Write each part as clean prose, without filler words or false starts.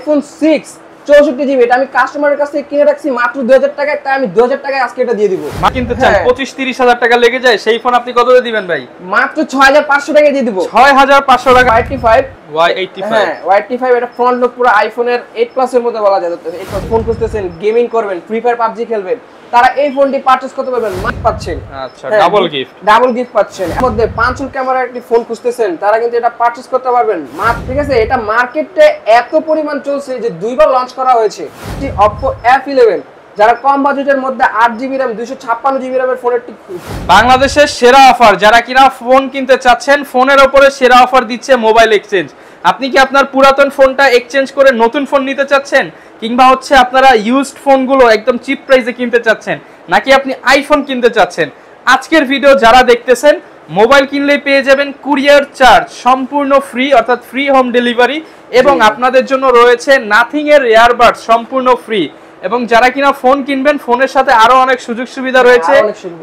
iPhone 6 64GB এটা আমি কাস্টমারের কাছ থেকে কিনে রাখছি মাত্র 2000 টাকায়, তাই আমি 2000 টাকায় আজকে এটা দিয়ে দিব। কিন্তু চান 25-30 টাকা লেগে যায়, সেই ফোন আপনি কত দিয়ে দিবেন ভাই? মাত্র 6500 টাকায় দিয়ে দিব। 6500 টাকা। Y85 হ্যাঁ Y85 এটা ফ্রন্ট লুক পুরো আইফোনের 8 প্লাস এর মধ্যে বলা যায়। এই ফোন খুঁজতেছেন, গেমিং করবেন, ফ্রি ফায়ার পাবজি খেলবেন, তারা এই ফোনটি পারচেজ করতে পারবেন, মাত্র পাচ্ছেন। আচ্ছা, ডাবল গিফট পাচ্ছেন। এর মধ্যে 5 ক্যামেরার একটি ফোন খুঁজতেছেন, তারা কিন্তু এটা পারচেজ করতে পারবেন মাত্র। ঠিক আছে, এটা মার্কেটে এত পরিমাণ চলছে যে দুইবার লঞ্চ করা হয়েছে। এটি Oppo F11, যারা কম বাজেটের মধ্যে 8GB RAM 256GB RAM এর ফোনের বাংলাদেশের সেরা অফার। যারা কিনা ফোন কিনতে চাচ্ছেন, ফোনের উপরে সেরা অফার দিচ্ছে মোবাইল এক্সচেঞ্জ। আপনি কি আপনার পুরাতন ফোনটা এক্সচেঞ্জ করে নতুন ফোন নিতে চাচ্ছেন, কিংবা হচ্ছে আপনারা ইউজড ফোনগুলো একদম চিপ প্রাইসে কিনতে চাচ্ছেন, নাকি আপনি আইফোন কিনতে চাচ্ছেন, আজকের ভিডিও যারা দেখতেছেন, মোবাইল কিনলেই পেয়ে যাবেন কুরিয়ার চার্জ সম্পূর্ণ ফ্রি, অর্থাৎ ফ্রি হোম ডেলিভারি, এবং আপনাদের জন্য রয়েছে নাথিং এর ইয়ারবাডস সম্পূর্ণ ফ্রি। এবং যারা কিনা ফোন কিনবেন, ফোনের সাথে আরো অনেক সুযোগ সুবিধা রয়েছে,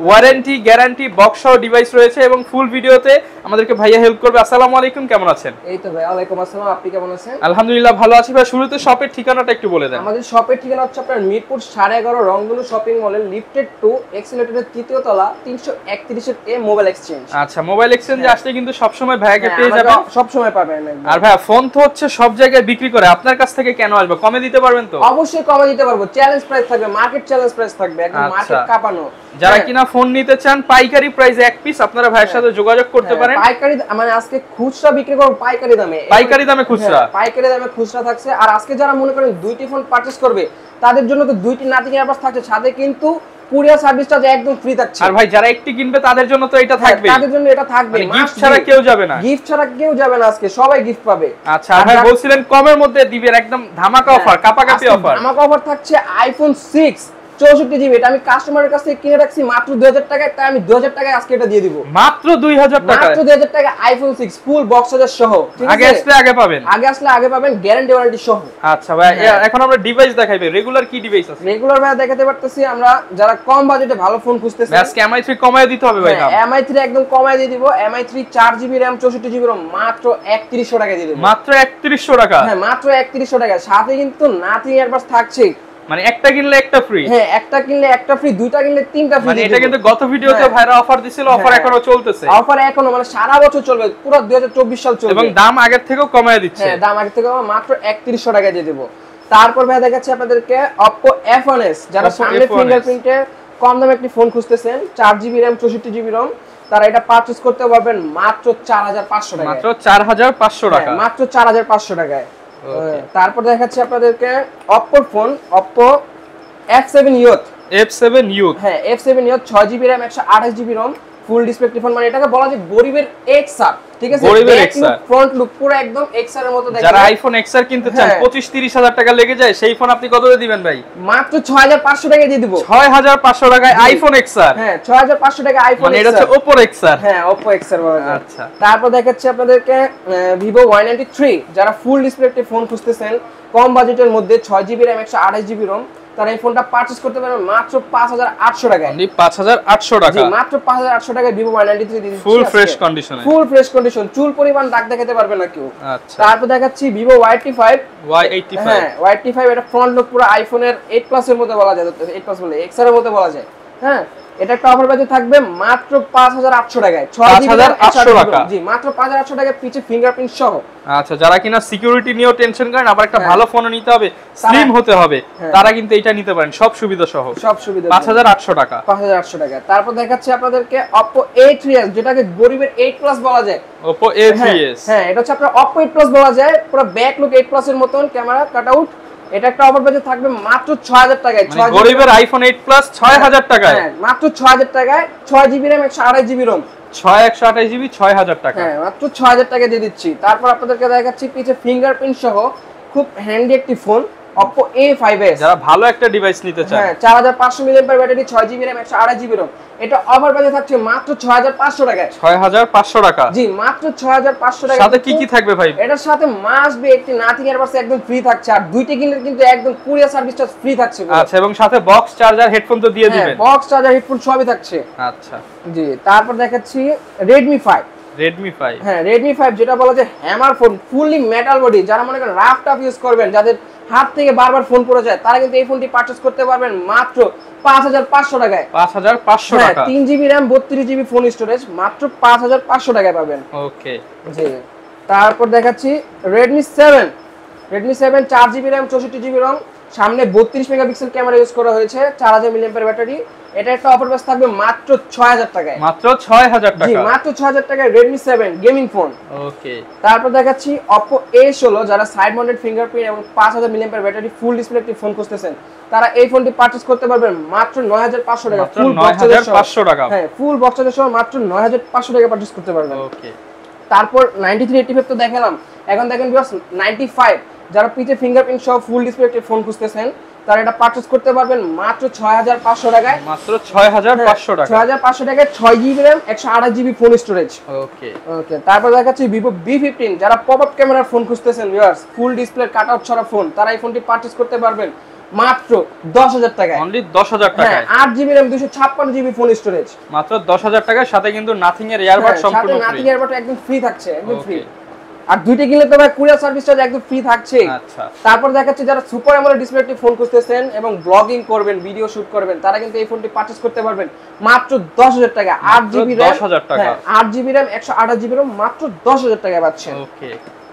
ওয়ারেন্টি, গ্যারান্টি, বক্স সহ ডিভাইস রয়েছে, এবং ফুল ভিডিওতে আমাদেরকে ভাইয়া হেল্প করবে। আসসালামু আলাইকুম, কেমন আছেন? এই তো ভাই, ওয়ালাইকুম আসসালাম, আপনি কেমন আছেন? আলহামদুলিল্লাহ ভালো আছি ভাই। শুরুতে শপের ঠিকানাটা একটু বলে দেন। আমাদের শপের ঠিকানা হচ্ছে আপনার মিরপুর 11.5 রংধনু শপিং মলের লিফটেড 2 এক্সিলেটরের তৃতীয় তলা 331 এ মোবাইল এক্সচেঞ্জ। আচ্ছা, মোবাইল এক্সচেঞ্জে আসলে কিন্তু সব সময় ভাইয়াকে পেয়ে যাবেন, সব সময় পাবেন। আর ভাইয়া ফোন তো হচ্ছে সব জায়গায় বিক্রি করে, আপনার কাছ থেকে কেন আসবে? কমে দিতে পারবেন তো? অবশ্যই কমে দিতে পারবো। চ্যালেঞ্জ প্রাইস থাকবে, মার্কেট চ্যালেঞ্জ প্রাইস থাকবে, একদম মার্কেট কাঁপানো। যারা কিনা ফোন নিতে চান পাইকারি প্রাইসে এক পিস, আপনারা ভাইয়ের সাথে যোগাযোগ করতে পারেন। পাইকারি মানে আজকে খুচরা বিক্রি করব পাইকারি দামে। পাইকারি দামে খুচরা, পাইকারি দামে খুচরা থাকছে। আর আজকে যারা মনে করেন দুইটি ফোন পারচেজ করবে, তাদের জন্য তো দুইটি নাথিং এয়ারবাডস থাকছে, সাথে কিন্তু কুরিয়ার সার্ভিসটা যে একদম ফ্রি থাকছে। আর ভাই যারা একটি কিনবে তাদের জন্য তো এটা থাকবে, তাদের জন্য এটা থাকবে। গিফট ছাড়া কেউ যাবে না, গিফট ছাড়া কেউ যাবে না, আজকে সবাই গিফট পাবে। আচ্ছা, আর ভাই বলছিলেন কমের মধ্যে দিবেন, একদম ধামাকা অফার, কাপাকাপি অফার। ধামাকা অফার থাকছে iPhone 6 64GB এটা আমি কাস্টমারের কাছ থেকে কিনে রাখছি মাত্র 2000 টাকায়, তাই আমি 2000 টাকায় আজকে এটা দিয়ে দিব। মাত্র 2000 টাকা, মাত্র 2000 টাকা iPhone 6 ফুল বক্স চার্জার সহ। ঠিক আছে, আগে আসলে আগে পাবেন, আগে পাবেন, গ্যারান্টি ওয়ারেন্টি সহ। আচ্ছা ভাই, এখন আমরা ডিভাইস দেখাইবে। রেগুলার কি ডিভাইস আছে? রেগুলার ভাই দেখাতে পারতেছি আমরা, যারা কম বাজেটে ভালো ফোন খুঁজতেছেন। আজকে MI3 কমায় দিতে হবে ভাই। MI3 একদম কমায় দিয়ে দিব। MI3 4GB RAM 64GB ROM মাত্র 3100 টাকা দিয়ে দিব। মাত্র 3100 টাকা? হ্যাঁ, মাত্র 3100 টাকা। সাথে কিন্তু নাথিং এয়ারবাডস থাকছে, মানে একটা কিনলে একটা ফ্রি। হ্যাঁ, একটা কিনলে একটা ফ্রি, দুইটা কিনলে তিনটা ফ্রি। মানে এটা কিন্তু গত ভিডিওতে ভাইরা অফার দিছিল, অফার এখনো চলতেছে। অফার এখনো মানে সারা বছর চলবে, পুরো 2024 সাল চলবে। এবং দাম আগের থেকেও কমায় দিচ্ছে। হ্যাঁ, দাম আগের থেকে মাত্র 3100 টাকা দিয়ে দেব। তারপর ভাই দেখাচ্ছি আপনাদেরকে Oppo F1s, যারা সামনে ফিঙ্গারপ্রিন্টের কম দামে একটি ফোন খুঁজতেছেন, 4GB RAM 64GB ROM, তারা এটা পারচেজ করতে পারবেন মাত্র 4500 টাকায়। মাত্র 4500 টাকা? মাত্র 4500 টাকায়। তারপর দেখাচ্ছি আপনাদেরকে Oppo phone, Oppo F7 Youth। হ্যাঁ, F7 Youth 6GB RAM 128GB ROM, full display phone. মানে এটাকে বলা যায় গরিবের XR। ঠিক আছে, গরিবের XR, ফ্রন্ট লুক পুরো একদম XR এর মতো দেখতে। যারা আইফোন XR কিনতে চান, 25-30 টাকা লেগে যায়, সেই ফোন আপনি কত দিয়ে দিবেন ভাই? মাত্র 6500 টাকায় দিয়ে দিব। 6500 টাকায় আইফোন XR? হ্যাঁ, 6500 টাকায় আইফোন XR। মানে এটা হচ্ছে Oppo XR? হ্যাঁ, Oppo XR বলা যায়। আচ্ছা, তারপর দেখাচ্ছি আপনাদেরকে Vivo Y93, যারা ফুল ডিসপ্লে একটি ফোন খুঁজতেছেন কম বাজেটের মধ্যে, 6GB RAM 128GB ROM, তারা এই ফোনটা পারচেজ করতে পারবেন মাত্র 5800 টাকায়। 5800 টাকা? জি, মাত্র 5800 টাকায় Vivo Y93 দিয়ে দিচ্ছি। ফুল ফ্রেশ কন্ডিশনে, ফুল ফ্রেশ কন্ডিশন, চুল পরিমাণ দাগ দেখাতে পারবে না কেউ। আচ্ছা, তারপর দেখাচ্ছি Vivo Y85। হ্যাঁ, Y85 এটা ফ্রন্ট লুক পুরো আইফোনের 8 প্লাস এর মধ্যে বলা যায়, 8 প্লাস বলে XR এর মধ্যে বলা যায়। হ্যাঁ, এটা একটা অফার বাজেট থাকবে মাত্র 5800 টাকায়, 5800 টাকা। জি, মাত্র 5800 টাকায়, পিছে ফিঙ্গারপ্রিন্ট সহ। আচ্ছা, যারা কিনা সিকিউরিটি নিয়েও টেনশন করেন, আবার একটা ভালো ফোন নিতে হবে, স্লিম হতে হবে, তারা কিন্তু এটা নিতে পারেন, সব সুবিধা সহ। সব সুবিধা 5800 টাকা? 5800 টাকা। তারপর দেখাচ্ছি আপনাদেরকে Oppo A3s, যেটাকে গরিবের 8 প্লাস বলা যায়। Oppo A3s, হ্যাঁ, এটা হচ্ছে আপনার Oppo 8 প্লাস বলা যায়, পুরো ব্যাক লুক 8 প্লাস এর মতন, ক্যামেরা কাট আউট। এটা একটা অফার বাজেট থাকবে মাত্র 6000 টাকায়। মানে গরিবের আইফোন 8 প্লাস 6000 টাকায়? হ্যাঁ, মাত্র 6000 টাকায়, 6GB RAM 128GB ROM, 128GB 6000 টাকা? হ্যাঁ, মাত্র 6000 টাকা দিয়ে দিচ্ছি। তারপর আপনাদেরকে দেখাচ্ছি পিছে ফিঙ্গারপ্রিন্ট সহ খুব হ্যান্ডি একটি ফোন, Oppo A5s, যারা ভালো একটা ডিভাইস নিতে চান। হ্যাঁ, 4500 mAh battery, 6GB RAM 128GB ROM, এটা অফার বাজেট থাকছে মাত্র 6500 টাকায়। 6500 টাকা? জি, মাত্র 6500 টাকা। সাথে কি কি থাকবে ভাই? এটার সাথে মাস্ট বি একটি নাথিং এয়ারবাডস একদম ফ্রি থাকছে, আর দুইটা কিনলে কিন্তু একদম কুরিয়ার সার্ভিসটা ফ্রি থাকছে। আচ্ছা, এবং সাথে বক্স চার্জার, হেডফোন তো দিয়ে দিবেন? বক্স চার্জার, হেডফোন সবই থাকছে। আচ্ছা, জি। তারপর দেখাচ্ছি Redmi 5। Redmi 5, হ্যাঁ Redmi 5 যেটা বলা যায় hammer phone, fully metal body. যারা মনে করেন রাফ টাফ ইউজ করবেন, যাদের হাত থেকে বারবার ফোন পড়ে যায়, তারা কিন্তু এই ফোনটি পারচেজ করতে পারবেন মাত্র 5500 টাকায়। 5500 টাকা। 3GB RAM 32GB phone storage মাত্র 5500 টাকায় পাবেন। ওকে জি, তারপর দেখাচ্ছি Redmi 7। Redmi 7 4GB RAM 64GB ROM, সামনে 32 মেগাপিক্সেল ক্যামেরা ইউজ করা হয়েছে, 4000 mAh ব্যাটারি। এটা একটা অফার প্রাইস থাকবে মাত্র 6000 টাকায়। মাত্র 6000 টাকা। জি, মাত্র 6000 টাকায় Redmi 7 গেমিং ফোন। ওকে, তারপর দেখাচ্ছি Oppo A16, যারা সাইড মাউন্টেড ফিঙ্গারপ্রিন্ট এবং 5000 mAh ব্যাটারি ফুল ডিসপ্লে একটি ফোন খুঁজতেছেন, তারা এই ফোনটি পারচেজ করতে পারবেন মাত্র 9500 টাকা। ফুল 9500 টাকা। হ্যাঁ, ফুল বক্স চার্জার সহ মাত্র 9500 টাকা পারচেজ করতে পারবেন। ওকে, তারপর 9385 তো দেখালাম, এখন দেখেন ভিউয়ার্স 95, যারা পিছে ফিঙ্গারপ্রিন্ট সহ ফুল ডিসপ্লে একটি ফোন খুঁজতেছেন, তারা এটা পারচেজ করতে পারবেন মাত্র 6500 টাকায়। মাত্র 6500 টাকা। 6500 টাকায় 6GB RAM 128GB phone storage. Okay okay, তারপর দেখাচ্ছি Vivo V15, যারা পপআপ ক্যামেরার ফোন খুঁজতেছেন ভিউয়ার্স, ফুল ডিসপ্লে কাটআউট ছড়া ফোন, তারা এই ফোনটি পারচেজ করতে পারবেন মাত্র 10000 টাকায়। অনলি 10000 টাকায়। 8GB RAM 256GB phone storage মাত্র 10000 টাকার সাথে কিন্তু নাথিং এর ইয়ারবাড সম্পূর্ণ ফ্রি। নাথিং এয়ারবাড একদম ফ্রি থাকছে, একদম ফ্রি। আর দুইটা কিনলে তো ভাই কুরিয়ার সার্ভিস চার্জ একদম ফ্রি থাকছে। আচ্ছা, তারপর দেখাচ্ছি যারা সুপার অ্যামোলেড ডিসপ্লে একটি ফোন খুঁজতেছেন এবং ব্লগিং করবেন, ভিডিও শুট করবেন, তারা কিন্তু এই ফোনটি পারচেজ করতে পারবেন মাত্র 10000 টাকা। 8GB RAM 10000 টাকা। 8GB RAM 128GB ROM মাত্র 10000 টাকায় পাচ্ছেন। ওকে,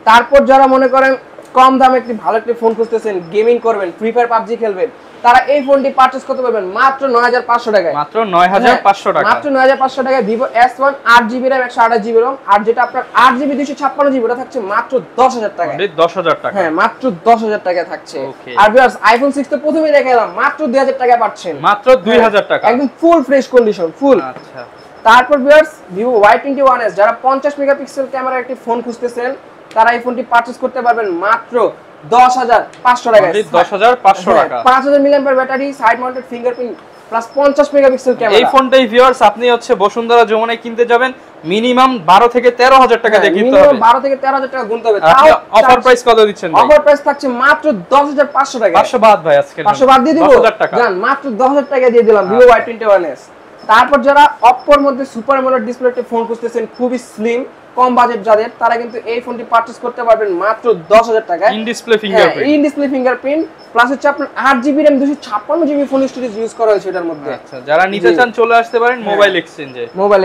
তারপর যারা মনে করেন কম দামে একটি ভালো একটি ফোন খুঁজতেছেন, গেমিং করবেন, ফ্রি ফায়ার পাবজি খেলবেন, তারা এই ফোনটি পারচেজ করতে পারবেন মাত্র 9500 টাকায়। মাত্র 9500 টাকা। মাত্র 9500 টাকায় Vivo S1 8GB RAM 128GB ROM, আর যেটা আপনার 8GB 256GB ওটা থাকছে মাত্র 10000 টাকায়। 10000 টাকা। হ্যাঁ, মাত্র 10000 টাকায় থাকছে। Okay. আর ভিউয়ার্স iPhone 6 তো প্রথমেই দেখালাম, মাত্র 2000 টাকায় পাচ্ছেন। মাত্র 2000 টাকা। একদম ফুল ফ্রেশ কন্ডিশন, ফুল। আচ্ছা, তারপর ভিউয়ার্স Vivo Y21s, যারা 50 মেগাপিক্সেল ক্যামেরার একটি ফোন খুঁজতেছেন, তারা এই ফোনটি পারচেজ করতে পারবেন মাত্র 10500 টাকায়। 10500 টাকা। 5000 mAh battery, side mounted fingerprint plus 50 megapixel camera. এই ফোনটাই ভিউয়ার্স আপনি হচ্ছে বসুন্ধরা যমুনায় কিনতে যাবেন, মিনিমাম 12 থেকে 13000 টাকা দিয়ে কিনতে হবে। 12 থেকে 13000 টাকা গুনতে হবে। আপনি অফার প্রাইস কত দিচ্ছেন ভাই? অফার প্রাইস থাকছে মাত্র 10500 টাকা। 500 বাদ ভাই, আজকে 500 বাদ দিয়ে দিব। 10000 টাকা। জান, মাত্র 10000 টাকা দিয়ে দিলাম Vivo Y21s। তারপর যারা Oppo এর মধ্যে সুপার অ্যামোলেড ডিসপ্লে একটা ফোন খুঁজতেছেন, খুবই স্লিম, কম বাজেট যাদের, তারা কিন্তু এই ফোনটি পারচেজ করতে পারবেন মাত্র 10000 টাকায়। In display fingerprint. In display fingerprint plus হচ্ছে আপনার 8GB RAM 256GB phone storage use করা হয়েছে এটার মধ্যে। আচ্ছা, যারা নিতে চান চলে আসতে পারেন মোবাইল এক্সচেঞ্জে। মোবাইল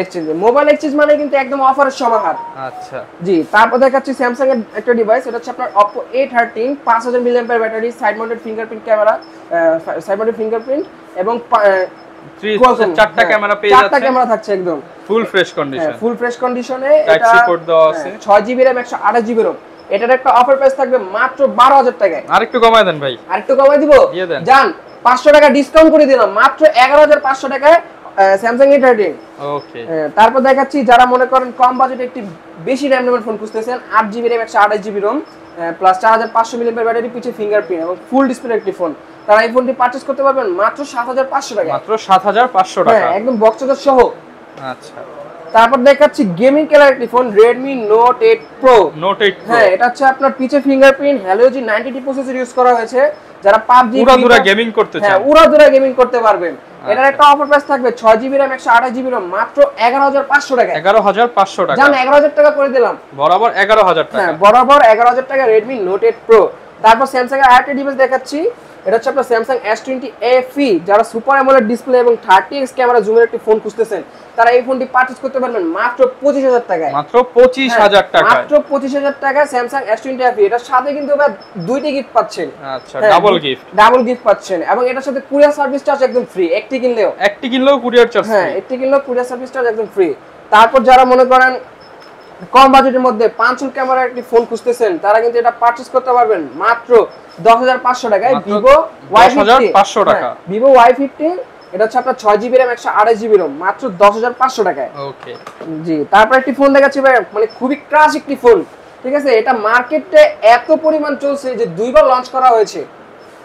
এক্সচেঞ্জ মানে কিন্তু একদম অফারের সমাহার। আচ্ছা, জি, তারপর দেখাচ্ছি স্যামসাং এর একটা ডিভাইস, এটা হচ্ছে আপনার Oppo A13, 5000 mAh battery, side mounted fingerprint camera, side mounted fingerprint এবং 4টা ক্যামেরা পেয়ে যাচ্ছে। 4টা ক্যামেরা থাকছে একদম full fresh condition. Full fresh কন্ডিশনে। টাইপ সি পোর্ট দেওয়া আছে। 6GB RAM 128GB ROM। এটার একটা অফার প্রাইস থাকবে মাত্র 12000 টাকায়। আরেকটু কমায় দেন ভাই। আরেকটু কমাই দিব? দিয়ে দেন। জান, 500 টাকা ডিসকাউন্ট করে দিলাম, মাত্র 11500 টাকায় স্যামসাং A13। ওকে, তারপর দেখাচ্ছি যারা মনে করেন কম বাজেটে একটি বেশি RAM এর ফোন খুঁজতেছেন, 8GB RAM 128GB ROM plus 4500 mAh battery, পিছে ফিঙ্গারপ্রিন্ট এবং ফুল ডিসপ্লে একটি ফোন, তারা এই ফোনটি পারচেজ করতে পারবেন মাত্র 7500 টাকা। মাত্র 7500 টাকা। হ্যাঁ, একদম বক্স চার্জার সহ। আচ্ছা, তারপর দেখাচ্ছি গেমিং খেলার একটি phone Redmi Note 8 Pro। Note 8 Pro। হ্যাঁ, এটা হচ্ছে আপনার পিছে fingerprint Helio G90T processor use করা হয়েছে, যারা PUBG উড়াধুরা গেমিং করতে চান। হ্যাঁ, উড়াধুরা গেমিং করতে পারবেন। এটার একটা অফার প্রাইস থাকবে 6GB RAM 128GB ROM মাত্র 11500 টাকা। 11500 টাকা। জান, 11000 টাকা করে দিলাম। বরাবর 11000 টাকা। হ্যাঁ, বরাবর 11000 টাকা Redmi Note 8 Pro। তারপর স্যামসাং এর আরেকটা ডিভাইস দেখাচ্ছি, এটা হচ্ছে আপনার Samsung S20 FE, যারা সুপার অ্যামোলেড ডিসপ্লে এবং 30x ক্যামেরা জুমের একটি ফোন খুঁজতেছেন, তারা এই ফোনটি পারচেজ করতে পারবেন মাত্র 25000 টাকায়। মাত্র 25000 টাকা। মাত্র 25000 টাকায় Samsung S20 FE। এটার সাথে কিন্তু আবার দুইটি গিফট পাচ্ছেন। আচ্ছা, ডাবল গিফট। ডাবল গিফট পাচ্ছেন এবং এটার সাথে কুরিয়ার সার্ভিস চার্জ একদম ফ্রি, একটি কিনলেও কুরিয়ার চার্জ ফ্রি। হ্যাঁ, একটি কিনলেও কুরিয়ার সার্ভিস চার্জ একদম ফ্রি। তারপর যারা মনে করেন কম বাজেটের মধ্যে 5 ক্যামেরার একটি ফোন খুঁজতেছেন, তারা কিন্তু এটা পারচেজ করতে পারবেন মাত্র 10500 টাকায় Vivo Y1500 টাকা। Vivo Y15, এটা হচ্ছে আপনার 6GB RAM 128GB ROM মাত্র 10500 টাকায়। ওকে, জি, তারপর একটি ফোন দেখাচ্ছি ভাই, মানে খুবই ক্রাশ একটি ফোন, ঠিক আছে? এটা মার্কেটে এত পরিমাণ চলছে যে দুইবার লঞ্চ করা হয়েছে।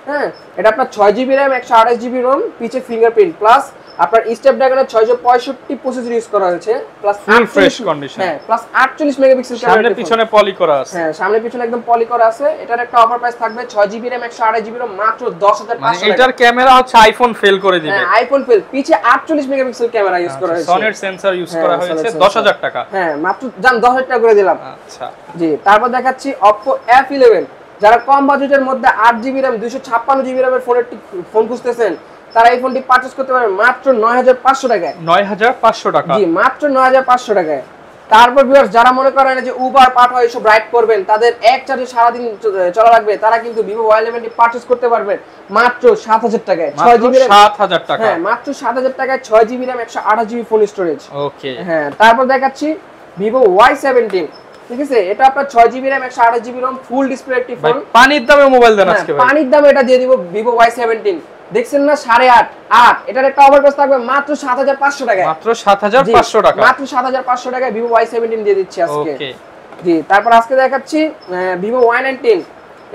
হ্যাঁ, এটা আপনার 6GB RAM 128GB ROM, পিছে ফিঙ্গারপ্রিন্ট প্লাস আপনার স্ন্যাপড্রাগনের 665 প্রসেসর ইউজ করা হয়েছে প্লাস ফুল ফ্রেশ কন্ডিশন। হ্যাঁ প্লাস 48 মেগাপিক্সেল ক্যামেরা, সামনে পিছনে পলি করা আছে। হ্যাঁ সামনে পিছনে একদম পলি করা আছে। এটার একটা অফার প্রাইস থাকবে 6GB RAM 128GB RAM মাত্র 10500 মানে টাকা। এটার ক্যামেরা হচ্ছে আইফোন ফেল করে দিবে। হ্যাঁ আইফোন ফেল, পিছে 48 মেগাপিক্সেল ক্যামেরা ইউজ করা হয়েছে, সনির সেন্সর ইউজ করা হয়েছে, 10000 টাকা। হ্যাঁ মাত্র জান 10000 টাকা করে দিলাম। আচ্ছা জি, তারপর দেখাচ্ছি Oppo F11, যারা কম বাজেটের মধ্যে 8GB RAM 256GB RAM এর ফোন খুঁজতেছেন তারা এই ফোনটি পারচেজ করতে পারেন মাত্র 9500 টাকায়। 9500 টাকা। জি মাত্র 9500 টাকায়। তারপর ভিউয়ার্স যারা মনে করেন যে উবার পাঠাও এসব রাইড করবেন, তাদের এক চার্জে সারা দিন চলা লাগবে, তারা কিন্তু Vivo Y11 টি পারচেজ করতে পারবেন মাত্র 7000 টাকায়। 6GB RAM 7000 টাকা। হ্যাঁ মাত্র 7000 টাকায় 6GB RAM 128GB phone storage. ওকে। হ্যাঁ তারপর দেখাচ্ছি Vivo Y17, ঠিক আছে? এটা আপনার 6GB RAM 128GB ROM full display একটি ফোন। পানির দামে মোবাইল দেন আজকে ভাই। পানির দামে এটা দিয়ে দিব Vivo Y17, দেখছেন না 8.5 এটার একটা অফার প্রাইস থাকবে মাত্র 7500 টাকায়। মাত্র 7500 টাকা। মাত্র 7500 টাকায় Vivo Y17 দিয়ে দিচ্ছি আজকে। ওকে। জি, তারপর আজকে দেখাচ্ছি Vivo Y19,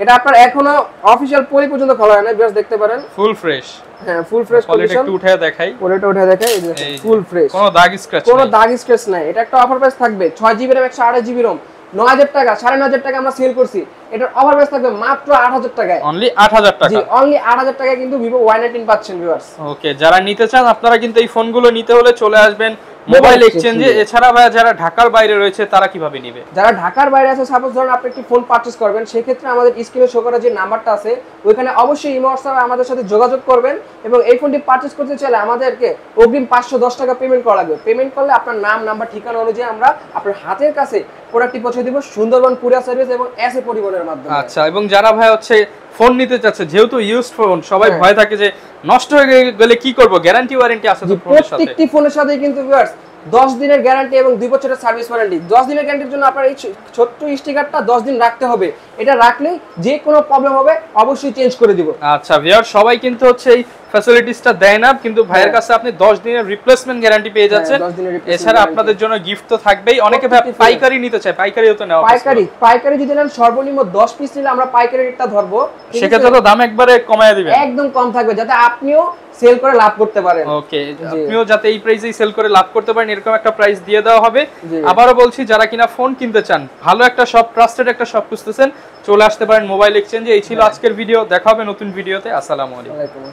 এটা আপনার এখনো অফিশিয়াল পলি পর্যন্ত খোলা হয় না, ভিউয়ার্স দেখতে পারেন ফুল ফ্রেশ। হ্যাঁ ফুল ফ্রেশ কন্ডিশন। একটু উঠায় দেখাই, পলিটা উঠায় দেখাই, এই যে ফুল ফ্রেশ, কোনো দাগ স্ক্র্যাচ কোনো দাগ স্ক্র্যাচ নাই। এটা একটা অফার প্রাইস থাকবে 6GB RAM 128GB ROM 9000 টাকা, 9500 টাকা আমরা সেল করছি, এটার অফার প্রাইস থাকবে মাত্র 8000 টাকায়। অনলি 8000 টাকা। জি অনলি 8000 টাকায় কিন্তু Vivo Y19 পাচ্ছেন ভিউয়ার্স। ওকে, যারা নিতে চান আপনারা কিন্তু এই ফোনগুলো নিতে হলে চলে আসবেন মোবাইল এক্সচেঞ্জে। এছাড়া ভাই যারা ঢাকার বাইরে রয়েছে তারা কিভাবে নেবে? যারা ঢাকার বাইরে আছে, সাপোজ ধরুন আপনি একটি ফোন পারচেজ করবেন, সেই ক্ষেত্রে আমাদের স্ক্রিনে শো করা যে নাম্বারটা আছে ওইখানে অবশ্যই ইমো হোয়াটসঅ্যাপে আমাদের সাথে যোগাযোগ করবেন, এবং এই ফোনটি পারচেজ করতে চাইলে আমাদেরকে অগ্রিম 510 টাকা পেমেন্ট করা লাগবে। পেমেন্ট করলে আপনার নাম নাম্বার ঠিকানা অনুযায়ী আমরা আপনার হাতের কাছে প্রোডাক্টটি পৌঁছে দিব সুন্দরবন কুরিয়ার সার্ভিস এবং এসএ পরিবহনের মাধ্যমে। আচ্ছা, এবং যারা ভাই হচ্ছে ফোন নিতে চাচ্ছে, যেহেতু ইউজড ফোন, সবাই ভয় থাকে যে নষ্ট হয়ে গেলে কি করব, গ্যারান্টি ওয়ারেন্টি আছে তো ফোনের সাথে? প্রত্যেকটি ফোনের সাথে কিন্তু ভিউয়ার্স 10 দিনের গ্যারান্টি এবং 2 বছরের সার্ভিস ওয়ারেন্টি। 10 দিনের গ্যারান্টির জন্য আপনার এই ছোট্ট স্টিকারটা 10 দিন রাখতে হবে, এটা রাখলে যে কোনো প্রবলেম হবে অবশ্যই চেঞ্জ করে দিব। আচ্ছা ভিউয়ার, সবাই কিন্তু হচ্ছে এই ফ্যাসিলিটিসটা দেয় না, কিন্তু ভাইয়ের কাছে আপনি 10 দিনের রিপ্লেসমেন্ট গ্যারান্টি পেয়ে যাচ্ছেন। এছাড়া আপনাদের জন্য গিফট তো থাকবেই। অনেকে ভাই পাইকারি নিতে চায়, পাইকারিও তো নেওয়া। পাইকারি যদি নেন সর্বনিম্ন 10 পিস নিলে আমরা পাইকারি রেটটা ধরবো, সেক্ষেত্রে তো দাম একবারে কমায় দিবেন, একদম কম থাকবে, যাতে আপনিও সেল করে লাভ করতে পারেন। ওকে, আপনিও যাতে এই প্রাইসেই সেল করে লাভ করতে পারেন এরকম একটা প্রাইস দিয়ে দেওয়া হবে। আবারও বলছি, যারা কিনা ফোন কিনতে চান, ভালো একটা শপ, ট্রাস্টেড একটা শপ খুঁজতেছেন, চলে আসতে পারেন মোবাইল এক্সচেঞ্জে। এই ছিল আজকের ভিডিও, দেখা হবে নতুন ভিডিওতে। আসসালামু আলাইকুম।